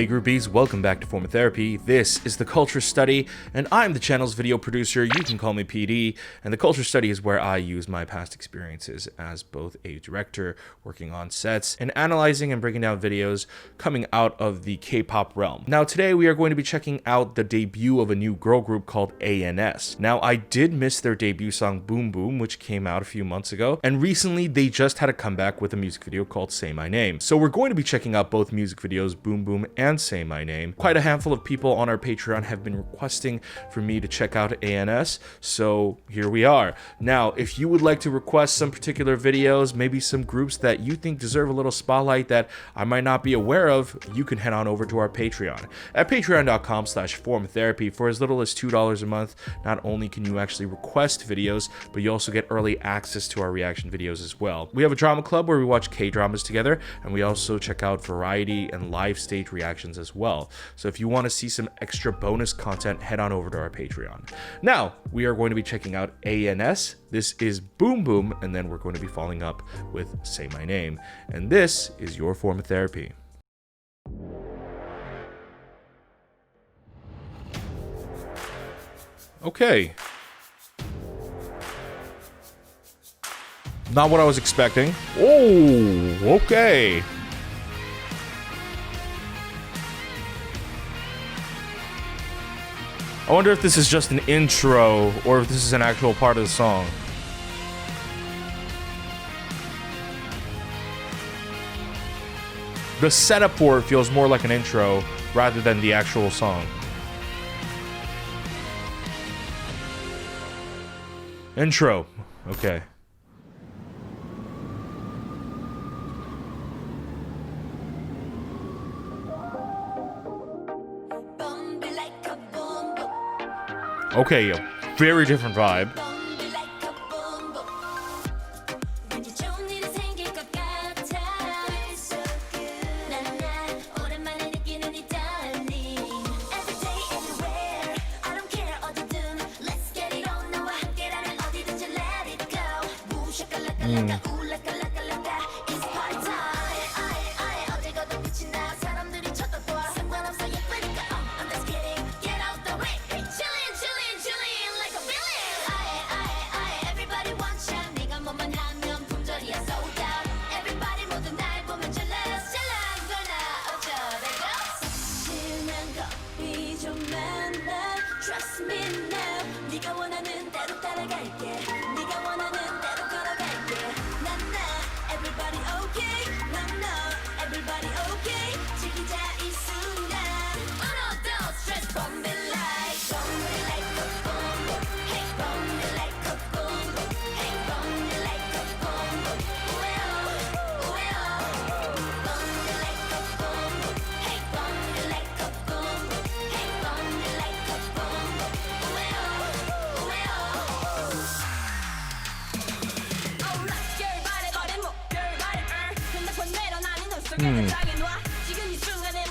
Hey groupies, welcome back to Form of Therapy. This is the Culture Study, and I'm the channel's video producer. You can call me PD, and the Culture Study is where I use my past experiences as both a director, working on sets, and analyzing and breaking down videos coming out of the K-pop realm. Now today we are going to be checking out the debut of a new girl group called ANS. Now I did miss their debut song Boom Boom, which came out a few months ago, and recently they just had a comeback with a music video called Say My Name. So we're going to be checking out both music videos, Boom Boom and Say My Name. Quite a handful of people on our Patreon have been requesting for me to check out ANS, so here we are. Now, if you would like to request some particular videos, maybe some groups that you think deserve a little spotlight that I might not be aware of, you can head on over to our Patreon at patreon.com/formtherapy. For as little as $2 a month, not only can you actually request videos, but you also get early access to our reaction videos as well. We have a drama club where we watch K-dramas together, and we also check out variety and live stage reactions as well. So if you want to see some extra bonus content, head on over to our Patreon. Now, we are going to be checking out ANS. This is Boom Boom, and then we're going to be following up with Say My Name. And this is your Form of Therapy. Okay. Not what I was expecting. Oh, okay. I wonder if this is just an intro or if this is an actual part of the song. The setup for it feels more like an intro rather than the actual song. Intro. Okay. Okay, a very different vibe.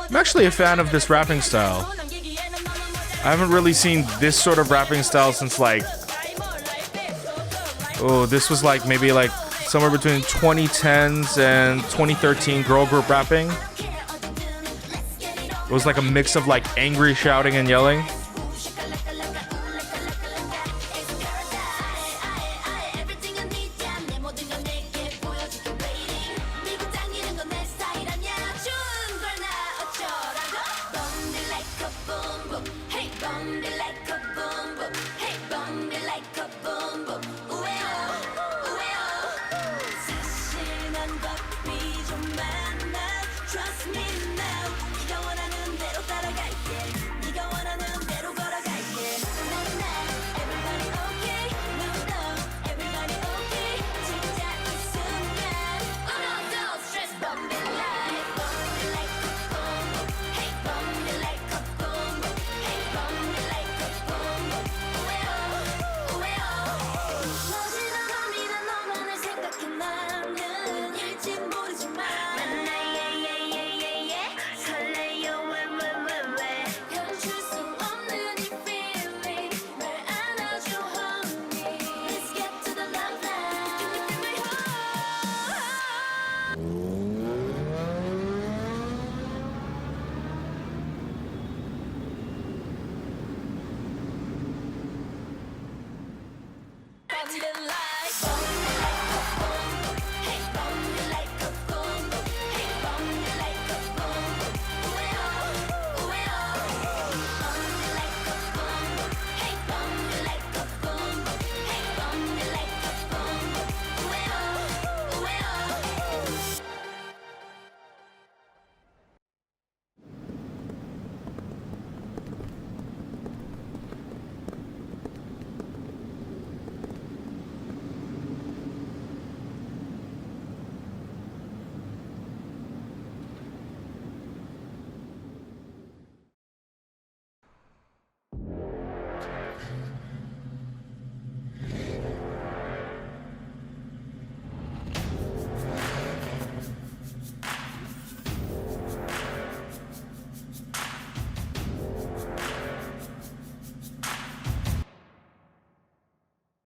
I'm actually a fan of this rapping style. I haven't really seen this sort of rapping style since this was maybe somewhere between 2010s and 2013 girl group rapping. It was like a mix of angry shouting and yelling.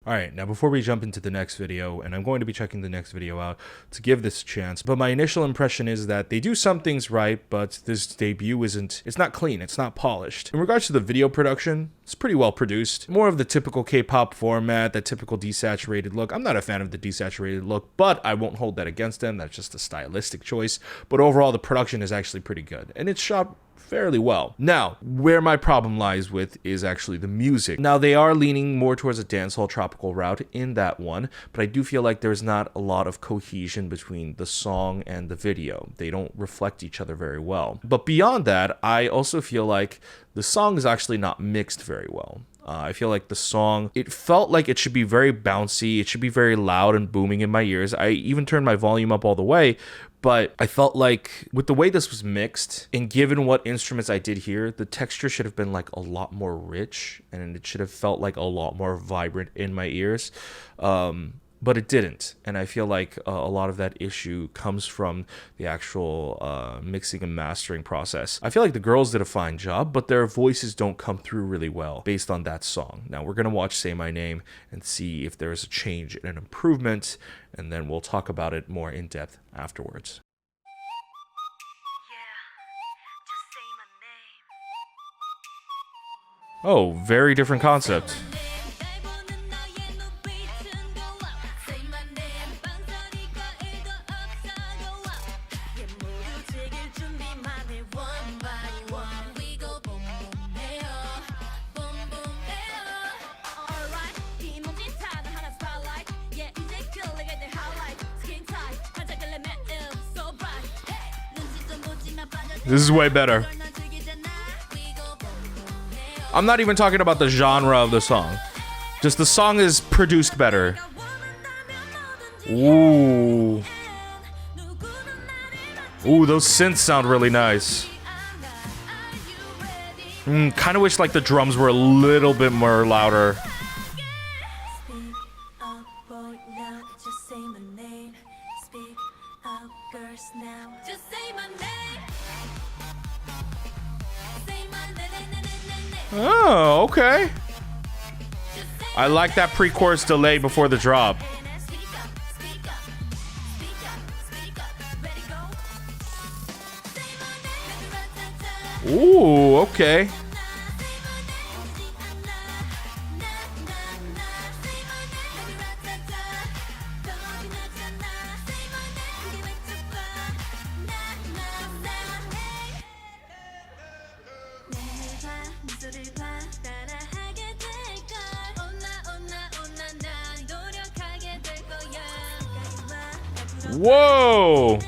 Alright, now before we jump into the next video, and I'm going to be checking the next video out to give this a chance, but my initial impression is that they do some things right, but this debut it's not clean, it's not polished. In regards to the video production, it's pretty well produced. More of the typical K-pop format, that typical desaturated look. I'm not a fan of the desaturated look, but I won't hold that against them. That's just a stylistic choice. But overall, the production is actually pretty good, and it's shot fairly well. Now, where my problem lies with is actually the music. Now, they are leaning more towards a dancehall tropical route in that one, but I do feel like there's not a lot of cohesion between the song and the video. They don't reflect each other very well. But beyond that, I also feel like the song is actually not mixed very well. I feel like the song, it felt like it should be very bouncy, it should be very loud and booming in my ears. I even turned my volume up all the way, but I felt like with the way this was mixed, and given what instruments I did hear, the texture should have been like a lot more rich, and it should have felt like a lot more vibrant in my ears. But it didn't, and I feel like a lot of that issue comes from the actual mixing and mastering process. I feel like the girls did a fine job, but their voices don't come through really well based on that song. Now we're gonna watch Say My Name and see if there is a change and an improvement, and then we'll talk about it more in depth afterwards. Oh, very different concept. This is way better. I'm not even talking about the genre of the song. Just the song is produced better. Ooh. Ooh, those synths sound really nice. Kind of wish like the drums were a little bit more louder. Oh, okay. I like that pre-chorus delay before the drop. Ooh, okay. Whoa!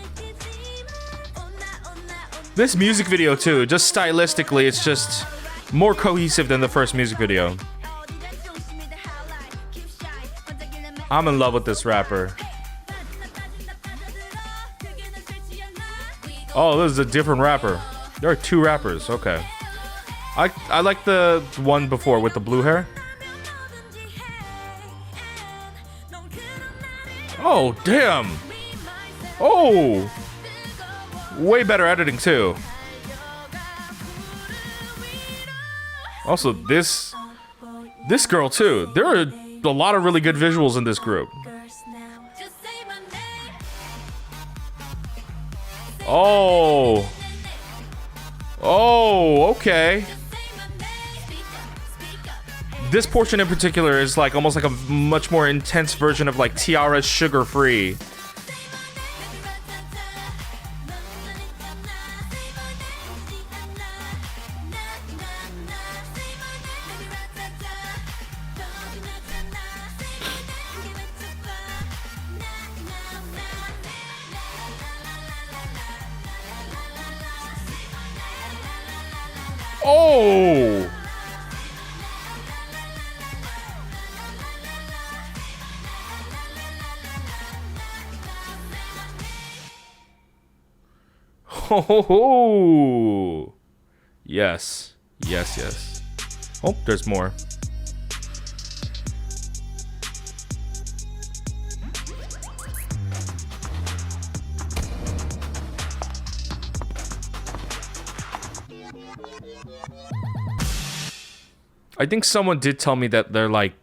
This music video too, just stylistically, it's just more cohesive than the first music video. I'm in love with this rapper. Oh, this is a different rapper. There are two rappers, okay. I like the one before with the blue hair. Oh, damn! Oh! Way better editing too. Also, this girl too. There are a lot of really good visuals in this group. Oh. Oh, okay. This portion in particular is like almost like a much more intense version of like Tiara's Sugar Free. Oh! Ho ho ho! Yes. Yes, yes. Oh, there's more. I think someone did tell me that they're like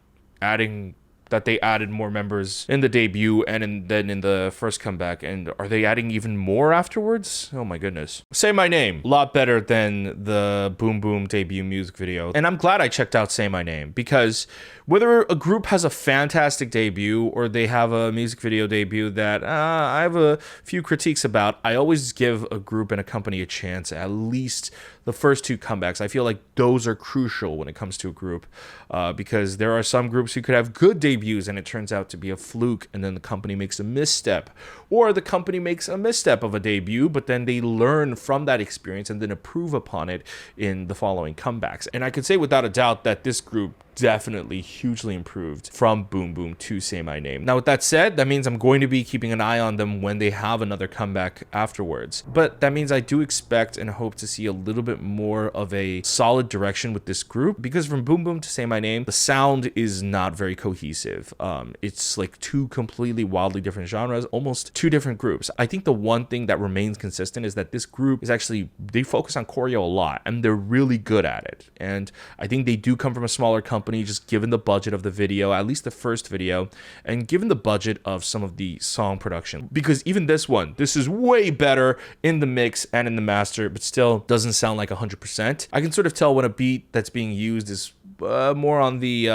adding that they added more members in the debut and then in the first comeback. And are they adding even more afterwards? Oh my goodness. Say My Name, a lot better than the Boom Boom debut music video. And I'm glad I checked out Say My Name, because whether a group has a fantastic debut or they have a music video debut that I have a few critiques about, I always give a group and a company a chance, at least the first two comebacks. I feel like those are crucial when it comes to a group, because there are some groups who could have good debuts and it turns out to be a fluke, and then the company makes a misstep, or the company makes a misstep of a debut, but then they learn from that experience and then improve upon it in the following comebacks. And I could say without a doubt that this group definitely hugely improved from Boom Boom to Say My Name. Now, with that said, that means I'm going to be keeping an eye on them when they have another comeback afterwards. But that means I do expect and hope to see a little bit more of a solid direction with this group, because from Boom Boom to Say My Name, the sound is not very cohesive. It's like two completely wildly different genres, almost two different groups. I think the one thing that remains consistent is that this group is actually, they focus on choreo a lot and they're really good at it. And I think they do come from a smaller company, just given the budget of the video, at least the first video, and given the budget of some of the song production. Because even this is way better in the mix and in the master, but still doesn't sound like 100%. I can sort of tell when a beat that's being used is more on the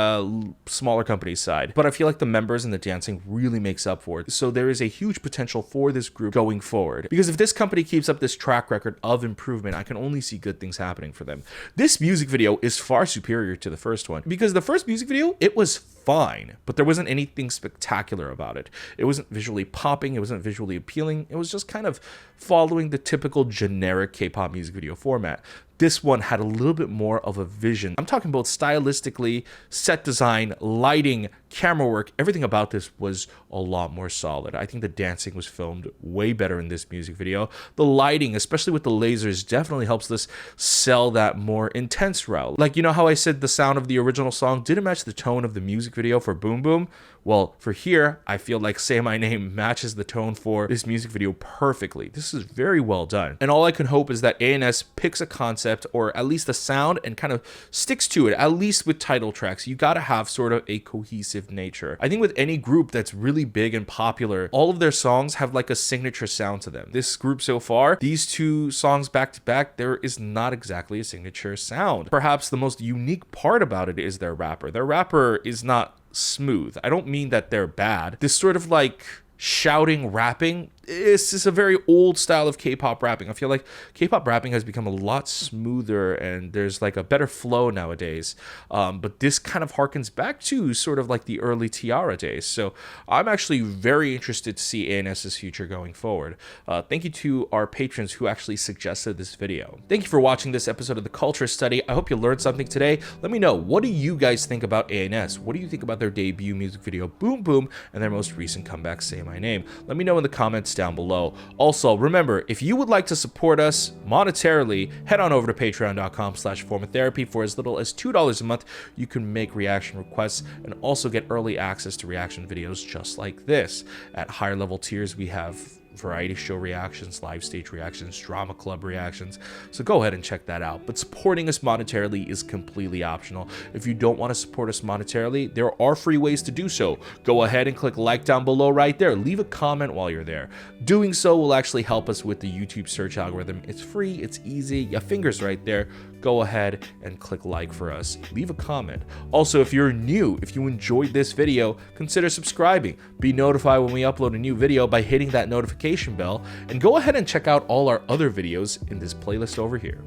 smaller company side, but I feel like the members and the dancing really makes up for it. So there is a huge potential for this group going forward, because if this company keeps up this track record of improvement, I can only see good things happening for them. This music video is far superior to the first one, because the first music video, it was fine, but there wasn't anything spectacular about it. It wasn't visually popping, it wasn't visually appealing, it was just kind of following the typical generic K-pop music video format. This one had a little bit more of a vision. I'm talking about stylistically, set design, lighting, camera work, everything about this was a lot more solid. I think the dancing was filmed way better in this music video. The lighting, especially with the lasers, definitely helps this sell that more intense route. Like, you know how I said the sound of the original song didn't match the tone of the music video for Boom Boom? Well, for here, I feel like Say My Name matches the tone for this music video perfectly. This is very well done. And all I can hope is that ANS picks a concept, or at least a sound, and kind of sticks to it, at least with title tracks. You gotta have sort of a cohesive nature. I think with any group that's really big and popular, all of their songs have like a signature sound to them. This group so far, these two songs back to back, there is not exactly a signature sound. Perhaps the most unique part about it is their rapper. Their rapper is not smooth. I don't mean that they're bad. This sort of like shouting rapping, this is a very old style of K-pop rapping. I feel like K-pop rapping has become a lot smoother and there's like a better flow nowadays. But this kind of harkens back to sort of like the early Tiara days. So I'm actually very interested to see ANS's future going forward. Thank you to our patrons who actually suggested this video. Thank you for watching this episode of the Culture Study. I hope you learned something today. Let me know, what do you guys think about ANS? What do you think about their debut music video Boom Boom and their most recent comeback Say My Name? Let me know in the comments down below. Also, remember, if you would like to support us monetarily, head on over to patreon.com/formatherapy. For as little as $2 a month, you can make reaction requests and also get early access to reaction videos just like this. At higher level tiers, we have variety show reactions, live stage reactions, drama club reactions, so go ahead and check that out. But supporting us monetarily is completely optional. If you don't want to support us monetarily, there are free ways to do so. Go ahead and click like down below right there. Leave a comment while you're there. Doing so will actually help us with the YouTube search algorithm. It's free, it's easy, your finger's right there. Go ahead and click like for us. Leave a comment. Also, if you're new, if you enjoyed this video, consider subscribing. Be notified when we upload a new video by hitting that notification bell, and go ahead and check out all our other videos in this playlist over here.